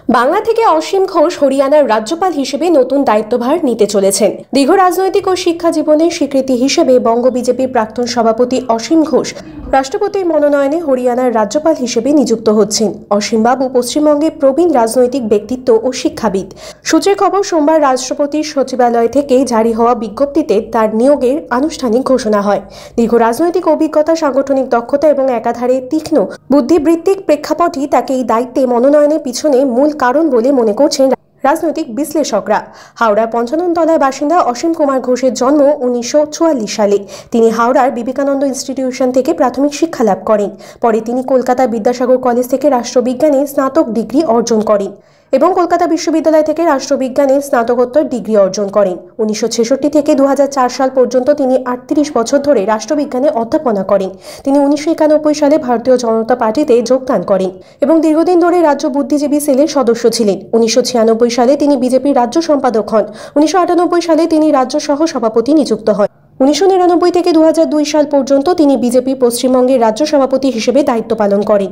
বাংলা থেকে অসীম ঘোষ হরিয়ানার রাজ্যপাল হিসেবে নতুন দায়িত্বভার নিতে চলেছেন। দীর্ঘ রাজনৈতিক ও শিক্ষা জীবনের স্বীকৃতি হিসেবে বঙ্গ বিজেপির প্রাক্তন সভাপতি অসীম ঘোষ রাষ্ট্রপতির মনোনয়নে হরিয়ানার রাজ্যপাল হিসেবে নিযুক্ত হচ্ছেন। অসীমবাবু পশ্চিমবঙ্গের প্রবীণ রাজনৈতিক ব্যক্তিত্ব ও শিক্ষাবিদ। সূত্রের খবর, সোমবার রাষ্ট্রপতির সচিবালয় থেকে জারি হওয়া বিজ্ঞপ্তিতে তার নিয়োগের আনুষ্ঠানিক ঘোষণা হয়। দীর্ঘ রাজনৈতিক অভিজ্ঞতা, সাংগঠনিক দক্ষতা এবং একাধারে তীক্ষ্ণ বুদ্ধিবৃত্তিক প্রেক্ষাপটই তাকে এই দায়িত্বে মনোনয়নের পিছনে মূল কারণ বলে মনে করছেন রাজনৈতিক বিশ্লেষকরা। হাওড়ার পঞ্চাননতলার বাসিন্দা অসীম কুমার ঘোষের জন্ম 1944 সালে। তিনি হাওড়ার বিবেকানন্দ ইনস্টিটিউশন থেকে প্রাথমিক শিক্ষা লাভ করেন। পরে তিনি কলকাতা বিদ্যাসাগর কলেজ থেকে রাষ্ট্রবিজ্ঞানে স্নাতক ডিগ্রি অর্জন করেন এবং কলকাতা বিশ্ববিদ্যালয় থেকে রাষ্ট্রবিজ্ঞানে স্নাতকোত্তর ডিগ্রি অর্জন করেন। 1966 থেকে 2004 সাল পর্যন্ত তিনি 38 বছর ধরে রাষ্ট্রবিজ্ঞানে অধ্যাপনা করেন। তিনি 1991 সালে ভারতীয় জনতা পার্টিতে যোগদান করেন এবং দীর্ঘদিন ধরে রাজ্য বুদ্ধিজীবী সেলের সদস্য ছিলেন। 1996 সালে তিনি বিজেপির রাজ্য সম্পাদক হন। 1998 সালে তিনি রাজ্য সহ সভাপতি নিযুক্ত হন। 1999 থেকে 2002 সাল পর্যন্ত তিনি বিজেপির পশ্চিমবঙ্গের রাজ্য সভাপতি হিসেবে দায়িত্ব পালন করেন।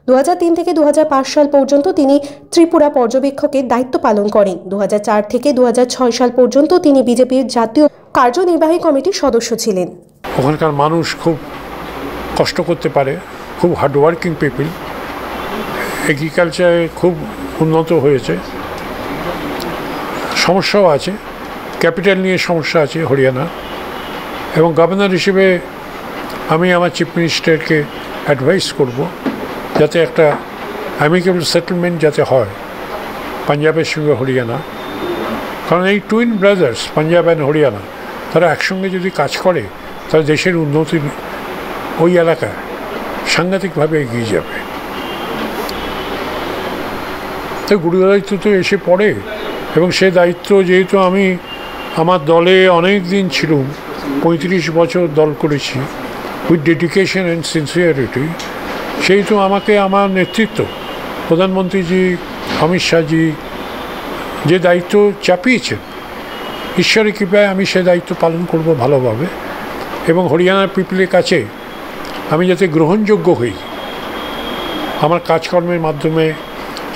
2003 থেকে 2005 সাল পর্যন্ত তিনি ত্রিপুরা পর্যবেক্ষকের দায়িত্ব পালন করেন। 2004 থেকে 2006 সাল পর্যন্ত তিনি বিজেপির জাতীয় কার্যনির্বাহী কমিটির সদস্য ছিলেন। ওখানকার মানুষ খুব কষ্ট করতে পারে, খুব হার্ডওয়ার্কিং পিপল। এগ্রিকালচারে খুব উন্নত হয়েছে। সমস্যাও আছে, ক্যাপিটাল নিয়ে সমস্যা আছে হরিয়ানা। এবং গভর্নর হিসেবে আমি আমার চিফ মিনিস্টারকে অ্যাডভাইস করব যাতে একটা অ্যামিকেবল সেটেলমেন্ট যাতে হয় পাঞ্জাবের সঙ্গে হরিয়ানা। কারণ এই twin brothers Punjab and Haryana, তারা একসঙ্গে যদি কাজ করে তাহলে দেশের উন্নতি ওই এলাকায় সাংঘাতিকভাবে এগিয়ে যাবে। তো গুরু দায়িত্ব তো এসে পড়ে এবং সে দায়িত্ব যেহেতু আমি আমার দলে অনেক দিন ছিলাম, 35 বছর দল করেছি উইথ ডেডিকেশন অ্যান্ড সিনসিয়ারিটি, সেহেতু আমাকে আমার নেতৃত্ব প্রধানমন্ত্রীজি অমিত শাহজি যে দায়িত্ব চাপিয়েছেন, ঈশ্বরের কৃপায় আমি সে দায়িত্ব পালন করব ভালোভাবে এবং হরিয়ানার পিপলের কাছে আমি যাতে গ্রহণযোগ্য হই, আমার কাজকর্মের মাধ্যমে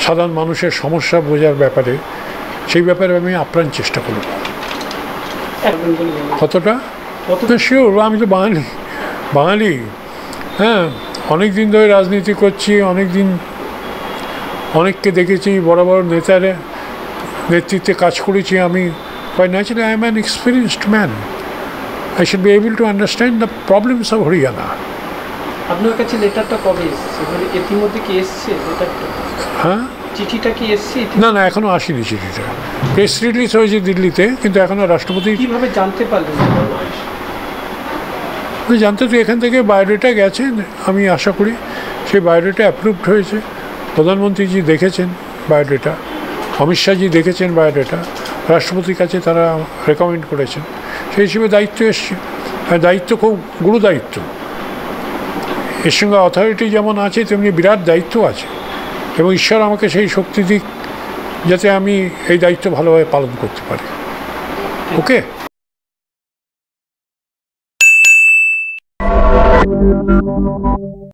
সাধারণ মানুষের সমস্যা বোঝার ব্যাপারে, সেই ব্যাপারে আমি আপ্রাণ চেষ্টা করব। কতটা শিওর, আমি তো বাঙালি। হ্যাঁ, অনেক দিন ধরে রাজনীতি করছি, অনেককে দেখেছি, বড় বড় নেতার নেতৃত্বে কাজ করেছি আমি। By naturally I am an experienced man. I should be able to understand the problems of Haryana. আপনার কাছে লেটারটা কবে এসেছে? ইতিমধ্যে কি এসছে লেটারটা? হ্যাঁ, চিঠিটা কি এসছে? না, এখনো আসেনি চিঠিটা। প্রেস রিলিজ হয়েছে দিল্লিতে, কিন্তু এখনো রাষ্ট্রপতি কীভাবে জানতে পারলেন? জানতে তো এখান থেকে বায়োডেটা গেছে, আমি আশা করি সেই বায়োডেটা অ্যাপ্রুভড হয়েছে। প্রধানমন্ত্রীজি দেখেছেন বায়োডেটা, অমিত শাহজি দেখেছেন বায়োডেটা, রাষ্ট্রপতির কাছে তারা রেকমেন্ড করেছেন। সেই হিসেবে দায়িত্ব এসছে। দায়িত্ব খুব গুরু দায়িত্ব। এর সঙ্গে অথরিটি যেমন আছে তেমনি বিরাট দায়িত্ব আছে এবং ঈশ্বর আমাকে সেই শক্তি দিক যাতে আমি এই দায়িত্ব ভালোভাবে পালন করতে পারি। ওকে।